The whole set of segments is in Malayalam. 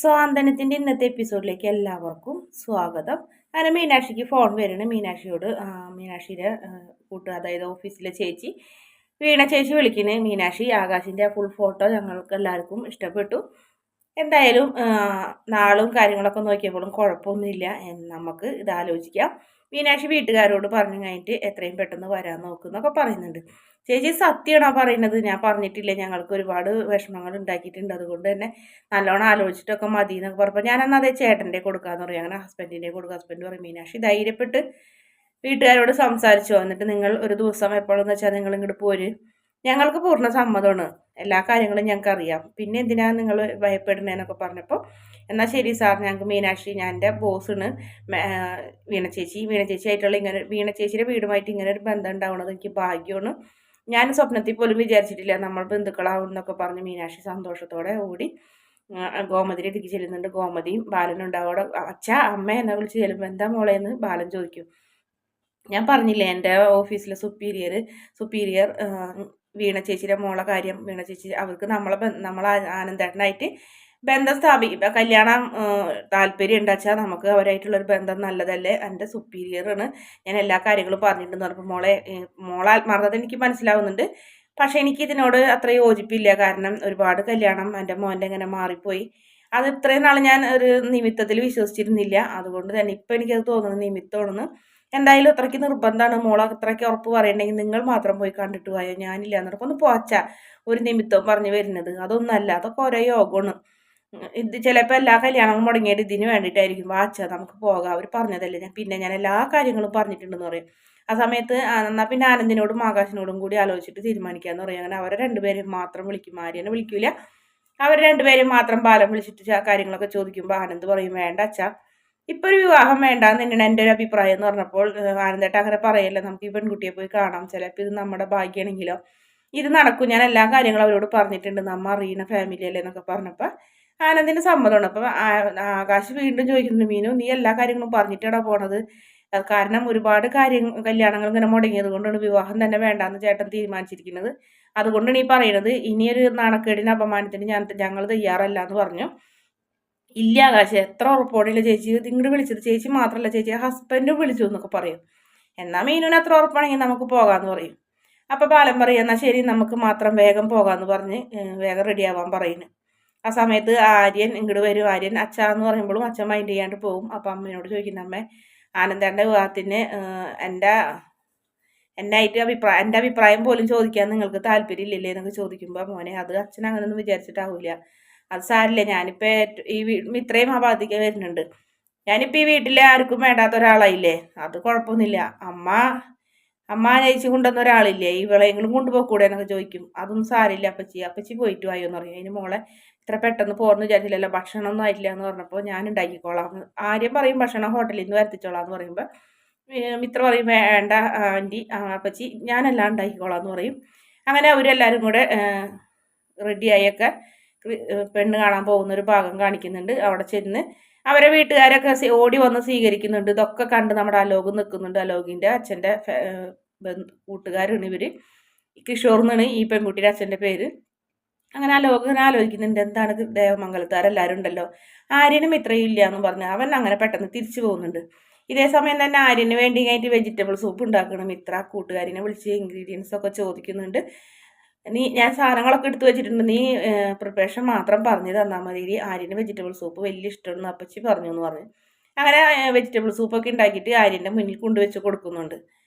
സ്വാന്തനത്തിൻ്റെ ഇന്നത്തെ എപ്പിസോഡിലേക്ക് എല്ലാവർക്കും സ്വാഗതം. അങ്ങനെ മീനാക്ഷിക്ക് ഫോൺ വരണം. മീനാക്ഷിയോട് മീനാക്ഷിയുടെ അതായത് ഓഫീസിലെ ചേച്ചി വീണ ചേച്ചി വിളിക്കണേ. മീനാക്ഷി ആകാശിൻ്റെ ഫുൾ ഫോട്ടോ ഞങ്ങൾക്ക് എല്ലാവർക്കും ഇഷ്ടപ്പെട്ടു. എന്തായാലും നാളും കാര്യങ്ങളൊക്കെ നോക്കിയപ്പോഴും കുഴപ്പമൊന്നുമില്ല. നമുക്ക് ഇത് ആലോചിക്കാം. മീനാക്ഷി വീട്ടുകാരോട് പറഞ്ഞു കഴിഞ്ഞിട്ട് എത്രയും പെട്ടെന്ന് വരാൻ നോക്കുന്നൊക്കെ പറയുന്നുണ്ട്. ചേച്ചി സത്യമാണോ പറയുന്നത്? ഞാൻ പറഞ്ഞിട്ടില്ല, ഞങ്ങൾക്ക് ഒരുപാട് വിഷമങ്ങൾ ഉണ്ടാക്കിയിട്ടുണ്ട്, അതുകൊണ്ട് തന്നെ നല്ലോണം ആലോചിച്ചിട്ടൊക്കെ മതി എന്നൊക്കെ പറഞ്ഞപ്പോൾ ഞാനെന്നാൽ അതേ ചേട്ടൻ്റെ കൊടുക്കാമെന്ന് പറയും. അങ്ങനെ ഹസ്ബൻഡിൻ്റെ കൊടുക്കുക. ഹസ്ബൻഡ് പറയും മീനാക്ഷി ധൈര്യപ്പെട്ട് വീട്ടുകാരോട് സംസാരിച്ചോ, എന്നിട്ട് നിങ്ങൾ ഒരു ദിവസം എപ്പോഴെന്ന് വെച്ചാൽ നിങ്ങൾ ഇങ്ങോട്ട് പോര്, ഞങ്ങൾക്ക് പൂർണ്ണ സമ്മതമാണ്, എല്ലാ കാര്യങ്ങളും ഞങ്ങൾക്ക് അറിയാം, പിന്നെ എന്തിനാണ് നിങ്ങൾ ഭയപ്പെടുന്നതെന്നൊക്കെ പറഞ്ഞപ്പോൾ എന്നാൽ ശരി സാർ, ഞങ്ങൾക്ക് മീനാക്ഷി, ഞാൻ എൻ്റെ ബോസാണ് വീണ ചേച്ചി ആയിട്ടുള്ള ഇങ്ങനെ വീണ ചേച്ചിയുടെ വീടുമായിട്ട് ഇങ്ങനെ ഒരു ബന്ധം ഉണ്ടാവുന്നത് എനിക്ക് ഭാഗ്യമാണ്, ഞാൻ സ്വപ്നത്തിൽ പോലും വിചാരിച്ചിട്ടില്ല നമ്മൾ ബന്ധുക്കളാവും എന്നൊക്കെ പറഞ്ഞ് മീനാക്ഷി സന്തോഷത്തോടെ ഓടി ഗോമതിയുടെ അടുത്തേക്ക് ചെല്ലുന്നുണ്ട്. ഗോമതിയും ബാലനും ഉണ്ടാവും അവിടെ. അച്ഛ അമ്മ എന്നെ വിളിച്ച് ചെല്ലുമ്പോൾ എന്താ മോളേന്ന് ബാലൻ ചോദിക്കും. ഞാൻ പറഞ്ഞില്ലേ എൻ്റെ ഓഫീസിലെ സുപ്പീരിയർ വീണ ചേച്ചിയുടെ മോളെ കാര്യം, വീണ ചേച്ചി അവർക്ക് നമ്മളെ ആനന്ദേട്ടനായിട്ട് ബന്ധം കല്യാണം താല്പര്യം ഉണ്ടാച്ചാൽ നമുക്ക് അവരായിട്ടുള്ളൊരു ബന്ധം നല്ലതല്ലേ, എൻ്റെ സുപ്പീരിയറാണ്, ഞാൻ എല്ലാ കാര്യങ്ങളും പറഞ്ഞിട്ടുണ്ടെന്ന് പറഞ്ഞപ്പോൾ മോളെ ആത്മാർത്ഥത എനിക്ക് മനസ്സിലാവുന്നുണ്ട്. പക്ഷേ എനിക്ക് ഇതിനോട് അത്ര യോജിപ്പില്ല. കാരണം ഒരുപാട് കല്യാണം എൻ്റെ മോൻ്റെ ഇങ്ങനെ മാറിപ്പോയി. അത് ഇത്രയും നാൾ ഞാൻ ഒരു നിമിത്തത്തിൽ വിശ്വസിച്ചിരുന്നില്ല. അതുകൊണ്ട് തന്നെ ഇപ്പം എനിക്കത് തോന്നുന്നത് നിമിത്തമാണെന്ന്. എന്തായാലും അത്രയ്ക്ക് നിർബന്ധമാണ്, മോളെ അത്രയ്ക്ക് ഉറപ്പ് പറയണമെങ്കിൽ നിങ്ങൾ മാത്രം പോയി കണ്ടിട്ട് പോയോ, ഞാനില്ല എന്നൊക്കെ ഒന്ന് പോച്ച ഒരു നിമിത്തം പറഞ്ഞു വരുന്നത്. അതൊന്നല്ല, അതൊക്കെ ഓരോ യോഗമാണ്. ഇത് ചിലപ്പോൾ എല്ലാ കല്യാണങ്ങളും മുടങ്ങിയത് ഇതിന് വേണ്ടിയിട്ടായിരിക്കും. വാച്ച നമുക്ക് പോകാം, അവർ പറഞ്ഞതല്ലേ, ഞാൻ എല്ലാ കാര്യങ്ങളും പറഞ്ഞിട്ടുണ്ടെന്ന് പറയും. ആ സമയത്ത് എന്നാൽ പിന്നെ ആനന്ദിനോടും ആകാശിനോടും കൂടി ആലോചിച്ചിട്ട് തീരുമാനിക്കാമെന്ന് പറയും. അങ്ങനെ അവരെ രണ്ടുപേരും മാത്രം വിളിക്കും, ആര്യനെ വിളിക്കൂല. അവർ രണ്ടുപേരും മാത്രം ബാലം വിളിച്ചിട്ട് കാര്യങ്ങളൊക്കെ ചോദിക്കുമ്പോൾ ആനന്ദ് പറയും വേണ്ട അച്ഛാ, ഇപ്പൊ ഒരു വിവാഹം വേണ്ടാന്ന് തന്നെയാണ് എൻ്റെ ഒരു അഭിപ്രായം എന്ന് പറഞ്ഞപ്പോൾ ആനന്ദേട്ട അങ്ങനെ പറയല്ല, നമുക്ക് ഈ പെൺകുട്ടിയെ പോയി കാണാം, ചിലപ്പോൾ ഇത് നമ്മുടെ ഭാഗ്യമാണെങ്കിലോ ഇത് നടക്കും, ഞാൻ എല്ലാ കാര്യങ്ങളും അവരോട് പറഞ്ഞിട്ടുണ്ട്, നമ്മ അറിയുന്ന ഫാമിലി അല്ലേ എന്നൊക്കെ പറഞ്ഞപ്പോൾ ആനന്ദിന് സമ്മതമാണ്. അപ്പം ആകാശ് വീണ്ടും ചോദിക്കുന്നുണ്ട് മീനു നീ എല്ലാ കാര്യങ്ങളും പറഞ്ഞിട്ടാണ് പോണത്, കാരണം ഒരുപാട് കല്യാണങ്ങൾ ഇങ്ങനെ മുടങ്ങിയത് കൊണ്ടാണ് വിവാഹം തന്നെ വേണ്ടാന്ന് ചേട്ടൻ തീരുമാനിച്ചിരിക്കുന്നത്, അതുകൊണ്ടാണ് ഈ പറയുന്നത്, ഇനിയൊരു നാണക്കേടിന് അപമാനത്തിന് ഞങ്ങൾ തയ്യാറല്ല എന്ന് പറഞ്ഞു. ഇല്ല ആകാശ്, എത്ര ഉറപ്പോടില്ല ചേച്ചി ഇങ്ങോട്ട് വിളിച്ചത്, ചേച്ചി മാത്രമല്ല ചേച്ചി ഹസ്ബൻഡും വിളിച്ചു എന്നൊക്കെ പറയും. എന്നാൽ മീനുവിന് അത്ര ഉറപ്പാണെങ്കിൽ നമുക്ക് പോകാമെന്ന് പറയും. അപ്പം ബാലൻ പറയും എന്നാൽ ശരി നമുക്ക് മാത്രം വേഗം പോകാമെന്ന് പറഞ്ഞ് വേഗം റെഡിയാവാൻ പറയുന്നു. ആ സമയത്ത് ആര്യൻ ഇങ്ങോട്ട് വരും. ആര്യൻ അച്ഛാന്ന് പറയുമ്പോഴും അച്ഛൻ മൈൻഡ് ചെയ്യാണ്ട് പോകും. അപ്പം അമ്മയോട് ചോദിക്കുന്ന അമ്മ ആനന്ദേട്ടൻ്റെ വിവാഹത്തിന് എൻ്റെ എൻ്റെ അഭിപ്രായം പോലും ചോദിക്കാൻ നിങ്ങൾക്ക് താല്പര്യം ഇല്ലല്ലേ എന്നൊക്കെ ചോദിക്കുമ്പോൾ മോനെ അത് അച്ഛൻ അങ്ങനെയൊന്നും വിചാരിച്ചിട്ടാവില്ല, അത് സാരില്ല, ഞാനിപ്പോൾ ഇത്രയും ആ ബാധിക്ക വരുന്നുണ്ട്, ഞാനിപ്പോൾ ഈ വീട്ടിലെ ആർക്കും വേണ്ടാത്ത ഒരാളായില്ലേ, അത് കുഴപ്പമൊന്നുമില്ല, അമ്മ നയിച്ചു കൊണ്ടുവന്ന ഒരാളില്ലേ, ഇവളെങ്കിലും കൊണ്ടുപോകൂടെ എന്നൊക്കെ ചോദിക്കും. അതൊന്നും സാരില്ല അപ്പച്ചി പോയിട്ട് വായോ എന്ന് പറയും. അതിന് മോളെ ഇത്ര പെട്ടെന്ന് പോകുന്നു വിചാരിച്ചില്ലല്ലോ, ഭക്ഷണമൊന്നും ആയിട്ടില്ല എന്ന് പറഞ്ഞപ്പോൾ ഞാൻ ഉണ്ടാക്കിക്കോളാം, ആര്യം പറയും ഭക്ഷണം ഹോട്ടലിൽ നിന്ന് വരുത്തിച്ചോളാം എന്ന് പറയുമ്പോൾ മിത്ര പറയും വേണ്ട ആൻറ്റി അപ്പച്ചി ഞാനെല്ലാം ഉണ്ടാക്കിക്കോളാം എന്ന് പറയും. അങ്ങനെ അവരെല്ലാവരും കൂടെ റെഡിയായൊക്കെ പെണ്ണ് കാണാൻ പോകുന്ന ഒരു ഭാഗം കാണിക്കുന്നുണ്ട്. അവിടെ ചെന്ന് അവരെ വീട്ടുകാരൊക്കെ ഓടി വന്ന് സ്വീകരിക്കുന്നുണ്ട്. ഇതൊക്കെ കണ്ട് നമ്മുടെ അലോക് നിൽക്കുന്നുണ്ട്. അലോകിൻ്റെ അച്ഛൻ്റെ കൂട്ടുകാരാണ് ഇവർ, കിഷോർ എന്നാണ് ഈ പെൺകുട്ടിയുടെ അച്ഛൻ്റെ പേര്. അങ്ങനെ അലോക് ഇങ്ങനെ ആലോചിക്കുന്നുണ്ട് എന്താണ് ദേവമംഗലത്താരെല്ലാവരും ഉണ്ടല്ലോ, ആര്യനും ഇത്രയും ഇല്ല എന്ന് പറഞ്ഞ് അവൻ അങ്ങനെ പെട്ടെന്ന് തിരിച്ചു പോകുന്നുണ്ട്. ഇതേ സമയം തന്നെ ആര്യന് വേണ്ടി കഴിഞ്ഞിട്ട് വെജിറ്റബിൾ സൂപ്പ് ഉണ്ടാക്കണം. ഇത്ര കൂട്ടുകാരിനെ വിളിച്ച് ഇൻഗ്രീഡിയൻസ് ഒക്കെ ചോദിക്കുന്നുണ്ട്. ഞാൻ സാധനങ്ങളൊക്കെ എടുത്തു വെച്ചിട്ടുണ്ട്, നീ പ്രിപ്പറേഷൻ മാത്രം പറഞ്ഞു തന്നാൽ മതി, ആര്യന് വെജിറ്റബിൾ സൂപ്പ് വലിയ ഇഷ്ടമെന്ന് അപ്പച്ചി പറഞ്ഞു എന്ന് പറഞ്ഞു. അങ്ങനെ വെജിറ്റബിൾ സൂപ്പൊക്കെ ഉണ്ടാക്കിയിട്ട് ആര്യൻ്റെ മുന്നിൽ കൊണ്ടുവച്ച് കൊടുക്കുന്നുണ്ട്.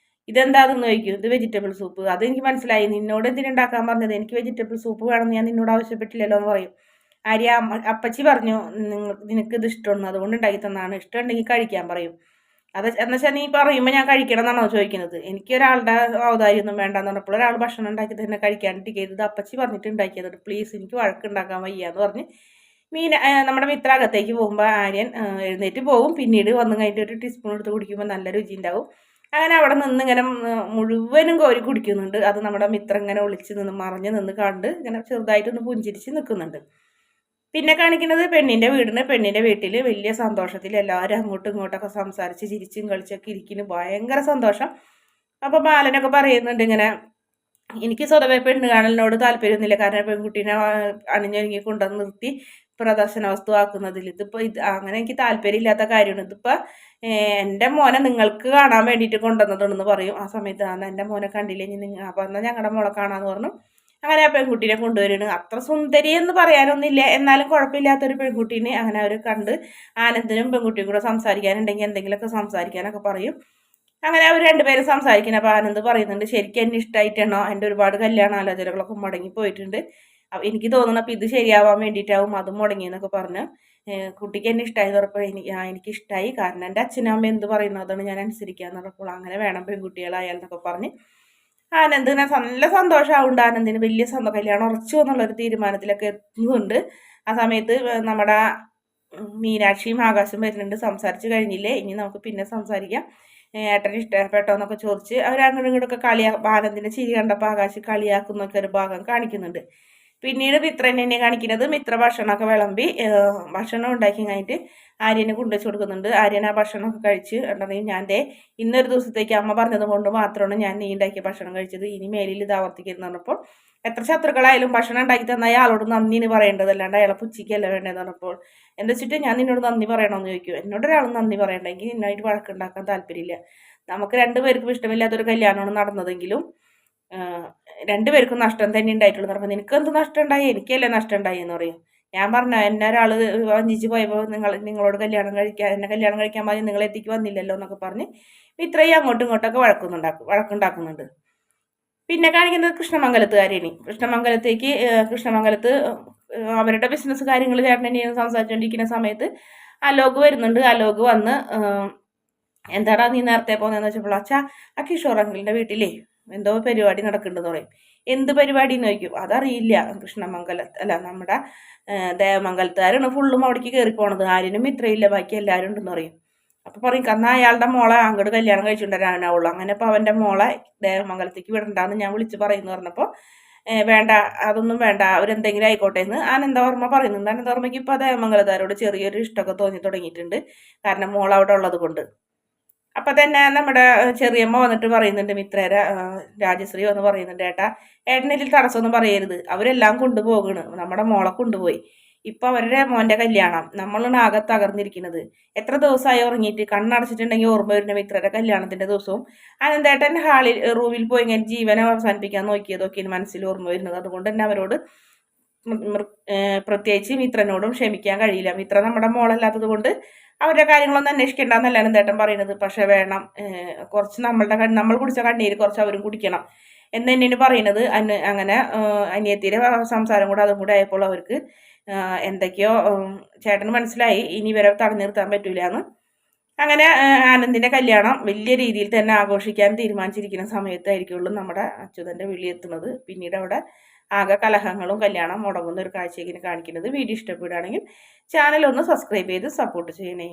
ഇതെന്താണെന്ന് ചോദിക്കും. ഇത് വെജിറ്റബിൾ സൂപ്പ്, അതെനിക്ക് മനസ്സിലായി, നിന്നോട് എന്തിനുണ്ടാക്കാൻ പറഞ്ഞത്, എനിക്ക് വെജിറ്റബിൾ സൂപ്പ് വേണമെന്ന് ഞാൻ നിന്നോട് ആവശ്യപ്പെട്ടില്ലല്ലോ എന്ന് പറയും. ആര്യ അപ്പച്ചി പറഞ്ഞു നിനക്ക് ഇത് ഇഷ്ടമാണ് അതുകൊണ്ട് ഉണ്ടാക്കി തന്നാണ്, ഇഷ്ടമുണ്ടെങ്കിൽ കഴിക്കാൻ പറയും. അത് എന്നുവെച്ചാൽ നീ പറയുമ്പോൾ ഞാൻ കഴിക്കണം എന്നാണോ ചോദിക്കുന്നത്, എനിക്കൊരാളുടെ ഔദാര്യമൊന്നും വേണ്ടെന്ന് പറഞ്ഞപ്പോൾ ഒരാൾ ഭക്ഷണം ഉണ്ടാക്കി തന്നെ കഴിക്കാണ്ടിരിക്കുക, ഇത് അപ്പച്ചി പറഞ്ഞിട്ട് ഉണ്ടാക്കിയത്, പ്ലീസ് എനിക്ക് വഴക്കുണ്ടാക്കാൻ വയ്യ എന്ന് പറഞ്ഞ് നമ്മുടെ മിത്ര അകത്തേക്ക് പോകുമ്പോൾ ആര്യൻ എഴുന്നേറ്റ് പോകും. പിന്നീട് വന്നു കഴിഞ്ഞിട്ട് ഒരു ടീസ്പൂൺ എടുത്ത് കുടിക്കുമ്പോൾ നല്ല രുചി ഉണ്ടാവും. അങ്ങനെ അവിടെ നിന്ന് ഇങ്ങനെ മുഴുവനും കോരി കുടിക്കുന്നുണ്ട്. അത് നമ്മുടെ മിത്ര ഇങ്ങനെ ഒളിച്ച് നിന്ന് മറഞ്ഞ് നിന്ന് കണ്ട് ഇങ്ങനെ ചെറുതായിട്ടൊന്ന് പുഞ്ചിരിച്ച് നിൽക്കുന്നുണ്ട്. പിന്നെ കാണിക്കുന്നത് പെണ്ണിൻ്റെ വീട്ടിൽ വലിയ സന്തോഷത്തിൽ എല്ലാവരും അങ്ങോട്ടും ഇങ്ങോട്ടൊക്കെ സംസാരിച്ച് ചിരിച്ചും കളിച്ചൊക്കെ ഇരിക്കുന്നു, ഭയങ്കര സന്തോഷം. അപ്പോൾ ബാലനൊക്കെ പറയുന്നുണ്ട് ഇങ്ങനെ എനിക്ക് സ്വതവേ പെണ്ണ് കാണലിനോട് താല്പര്യമൊന്നുമില്ല, കാരണം പെൺകുട്ടീനെ അണിഞ്ഞൊരുങ്ങി കൊണ്ടുവന്ന് നിർത്തി പ്രദർശന വസ്തു ആക്കുന്നതിൽ. അങ്ങനെ എനിക്ക് താല്പര്യമില്ലാത്ത കാര്യമാണ്. ഇതിപ്പോൾ എൻ്റെ മോനെ നിങ്ങൾക്ക് കാണാൻ വേണ്ടിയിട്ട് കൊണ്ടുവന്നതാണെന്ന് പറയും. ആ സമയത്ത് എൻ്റെ മോനെ കണ്ടില്ലേ അപ്പോൾ എന്നാൽ ഞങ്ങളുടെ മോളെ കാണാമെന്ന് പറഞ്ഞു. അങ്ങനെ ആ പെൺകുട്ടീനെ കൊണ്ടുവരുന്നു. അത്ര സുന്ദരി എന്ന് പറയാനൊന്നുമില്ല, എന്നാലും കുഴപ്പമില്ലാത്തൊരു പെൺകുട്ടീനെ അങ്ങനെ അവർ കണ്ട് ആനന്ദിനും പെൺകുട്ടിയും കൂടെ സംസാരിക്കാനുണ്ടെങ്കിൽ എന്തെങ്കിലുമൊക്കെ സംസാരിക്കാനൊക്കെ പറയും. അങ്ങനെ അവർ രണ്ടുപേരും സംസാരിക്കണം. അപ്പോൾ ആനന്ദ് പറയുന്നുണ്ട്, ശരിക്കും എന്നെ ഇഷ്ടമായിട്ടാണോ, എൻ്റെ ഒരുപാട് കല്യാണ ആലോചനകളൊക്കെ മുടങ്ങി പോയിട്ടുണ്ട്, എനിക്ക് തോന്നുന്നു അപ്പോൾ ഇത് ശരിയാവാൻ വേണ്ടിയിട്ടാവും അതും മുടങ്ങിയെന്നൊക്കെ പറഞ്ഞ് കുട്ടിക്ക് എന്നെ ഇഷ്ടമായി പറഞ്ഞപ്പോൾ എനിക്ക് ഇഷ്ടമായി, കാരണം എൻ്റെ അച്ഛനും അമ്മ എന്ത് പറയുന്നു അതാണ് ഞാൻ അനുസരിക്കാന്ന് പറഞ്ഞപ്പോൾ അങ്ങനെ വേണം പെൺകുട്ടികളായാലെന്നൊക്കെ പറഞ്ഞ് ആനന്ദിനെ നല്ല സന്തോഷമാവുണ്ട്. ആനന്ദിന് വലിയ കല്യാണം ഉറച്ചു എന്നുള്ളൊരു തീരുമാനത്തിലൊക്കെ എത്തുന്നുണ്ട്. ആ സമയത്ത് നമ്മുടെ മീനാക്ഷിയും ആകാശം വരുന്നുണ്ട്. സംസാരിച്ച് കഴിഞ്ഞില്ലേ, ഇനി നമുക്ക് പിന്നെ സംസാരിക്കാം, ഏട്ടന് ഇഷ്ടപ്പെട്ടോ എന്നൊക്കെ ചോദിച്ച് അവരങ്ങോട്ടും ഇങ്ങോട്ടൊക്കെ ആനന്ദിനെ ചിരി കണ്ടപ്പോൾ ആകാശ് കളിയാക്കുന്നൊക്കെ ഒരു ഭാഗം കാണിക്കുന്നുണ്ട്. പിന്നീട് മിത്രൻ എന്നെ കാണിക്കുന്നത്, മിത്ര ഭക്ഷണമൊക്കെ വിളമ്പി ഭക്ഷണം ഉണ്ടാക്കി കഴിഞ്ഞിട്ട് ആര്യന് കൊണ്ടുവച്ച് കൊടുക്കുന്നുണ്ട്. ആര്യൻ ആ ഭക്ഷണമൊക്കെ കഴിച്ച് ഉണ്ടെങ്കിൽ ഞാൻ ഇന്നൊരു ദിവസത്തേക്ക് അമ്മ പറഞ്ഞത് കൊണ്ട് മാത്രമാണ് ഞാൻ നീ ഉണ്ടാക്കിയ ഭക്ഷണം കഴിച്ചത്, ഇനി മേലിൽ ഇത് ആവർത്തിക്കരുതെന്ന് പറഞ്ഞപ്പോൾ എത്ര ശത്രുക്കളായാലും ഭക്ഷണം ഉണ്ടാക്കി തന്ന അയാളോട് നന്ദിന് പറയേണ്ടത്, അല്ലാണ്ട് അയാളെ പുച്ഛിക്കല്ല വേണ്ടതെന്ന് പറഞ്ഞപ്പോൾ എന്താ വെച്ചിട്ട് ഞാൻ നിന്നോട് നന്ദി പറയണമെന്ന് ചോദിക്കും. എന്നോട് ഒരാൾ നന്ദി പറയണ്ടെങ്കിൽ നിന്നായിട്ട് വഴക്കുണ്ടാക്കാൻ താല്പര്യമില്ല. നമുക്ക് രണ്ടുപേർക്കും ഇഷ്ടമില്ലാത്തൊരു കല്യാണമാണ് നടന്നതെങ്കിലും രണ്ടുപേർക്കും നഷ്ടം തന്നെ ഉണ്ടായിട്ടുള്ളൂ. പറഞ്ഞപ്പോൾ നിനക്ക് എന്ത് നഷ്ടം ഉണ്ടായി, എനിക്കല്ലേ നഷ്ടം ഉണ്ടായി എന്ന് പറയും. ഞാൻ പറഞ്ഞു, എന്നെ ഒരാൾ വഞ്ചിച്ച് പോയപ്പോൾ നിങ്ങളോട് എന്നെ കല്യാണം കഴിക്കാൻ പറഞ്ഞ് നിങ്ങൾ എത്തിക്ക് വന്നില്ലല്ലോ എന്നൊക്കെ പറഞ്ഞ് ഇത്രയും അങ്ങോട്ടും ഇങ്ങോട്ടൊക്കെ വഴക്കുണ്ടാക്കുന്നുണ്ട്. പിന്നെ കാണിക്കുന്നത് കൃഷ്ണമംഗലത്തുകാരെയാണ്. കൃഷ്ണമംഗലത്ത് അവരുടെ ബിസിനസ് കാര്യങ്ങൾ ചേട്ടനെ സംസാരിച്ചുകൊണ്ടിരിക്കുന്ന സമയത്ത് അലോക് വരുന്നുണ്ട്. അലോക് വന്ന് എന്താടാ നീ നേരത്തെ പോകുന്നതെന്ന് വെച്ചപ്പോൾ, അച്ഛാ ആ കിഷോർ അങ്കിളിൻ്റെ വീട്ടിലേ എന്തോ പരിപാടി നടക്കുന്നുണ്ടെന്ന് പറയും. എന്ത് പരിപാടി എന്ന് ചോദിക്കും. അതറിയില്ല, നമ്മുടെ ദേവമംഗലത്തുകാരാണ് ഫുള്ളും അവിടേക്ക് കയറി പോണത്, ആരിനും ഇത്രയില്ല, ബാക്കി എല്ലാവരും ഉണ്ടെന്ന് പറയും. അപ്പോൾ പറയും, കന്നാ അയാളുടെ മോളെ അങ്ങോട്ട് കല്യാണം കഴിച്ചുകൊണ്ടിരാനാവുള്ളൂ, അങ്ങനെ ഇപ്പോൾ അവൻ്റെ മോളെ ദേവമംഗലത്തേക്ക് വിടണ്ടാന്ന് ഞാൻ വിളിച്ച് പറയുന്നു പറഞ്ഞപ്പോൾ വേണ്ട, അതൊന്നും വേണ്ട, അവരെന്തെങ്കിലും ആയിക്കോട്ടെ എന്ന് ആനന്ദവർമ്മ പറയുന്നുണ്ട്. ആനന്ദവർമ്മയ്ക്ക് ഇപ്പോൾ ദേവമംഗലത്തുകാരോട് ചെറിയൊരു ഇഷ്ടമൊക്കെ തോന്നി തുടങ്ങിയിട്ടുണ്ട്, കാരണം മോൾ അവിടെ ഉള്ളത് കൊണ്ട്. അപ്പം തന്നെ നമ്മുടെ ചെറിയമ്മ വന്നിട്ട് പറയുന്നുണ്ട്, മിത്രേരെ രാജശ്രീ വന്ന് പറയുന്നുണ്ട്, ഏട്ടനിൽ തടസ്സമൊന്നും പറയരുത്, അവരെല്ലാം കൊണ്ടുപോകണ്, നമ്മുടെ മോളെ കൊണ്ടുപോയി, ഇപ്പം അവരുടെ മോൻ്റെ കല്യാണം, നമ്മളാണ് ആകെ തകർന്നിരിക്കുന്നത്, എത്ര ദിവസമായി ഉറങ്ങിയിട്ട്, കണ്ണടച്ചിട്ടുണ്ടെങ്കിൽ ഓർമ്മ വരുന്ന മിത്രയുടെ കല്യാണത്തിൻ്റെ ദിവസവും അനന്തേട്ടൻ റൂമിൽ പോയി ഇങ്ങനെ ജീവനെ അവസാനിപ്പിക്കാൻ നോക്കിയതൊക്കെയാണ് മനസ്സിൽ ഓർമ്മ വരുന്നത്. അതുകൊണ്ട് തന്നെ അവരോട് പ്രത്യേകിച്ച് മിത്രനോടും ക്ഷമിക്കാൻ കഴിയില്ല. മിത്ര നമ്മുടെ മോളല്ലാത്തത് കൊണ്ട് അവരുടെ കാര്യങ്ങളൊന്നും അന്വേഷിക്കേണ്ടെന്നല്ല അനന്തേട്ടൻ പറയുന്നത്. പക്ഷെ വേണം, കുറച്ച് നമ്മൾ കുടിച്ച കണ്ണീര് കുറച്ച് അവരും കുടിക്കണം എന്ന് തന്നെയാണ് പറയുന്നത്. അങ്ങനെ അനിയത്തിയുടെ സംസാരം കൂടെ അതും കൂടെ ആയപ്പോൾ അവർക്ക് എന്തൊക്കെയോ ചേട്ടന് മനസ്സിലായി, ഇനി ഇവരെ തടഞ്ഞു നിർത്താൻ പറ്റൂല എന്ന്. അങ്ങനെ ആനന്ദിൻ്റെ കല്യാണം വലിയ രീതിയിൽ തന്നെ ആഘോഷിക്കാൻ തീരുമാനിച്ചിരിക്കുന്ന സമയത്തായിരിക്കുള്ളൂ നമ്മുടെ അച്യുതൻ്റെ വിളി എത്തുന്നത്. പിന്നീട് അവിടെ ആകെ കലഹങ്ങളും കല്യാണം മുടങ്ങുന്ന ഒരു കാഴ്ചയ്ക്ക് കാണിക്കുന്നത്. വീഡിയോ ഇഷ്ടപ്പെടുകയാണെങ്കിൽ ചാനൽ ഒന്ന് സബ്സ്ക്രൈബ് ചെയ്ത് സപ്പോർട്ട് ചെയ്യണേ.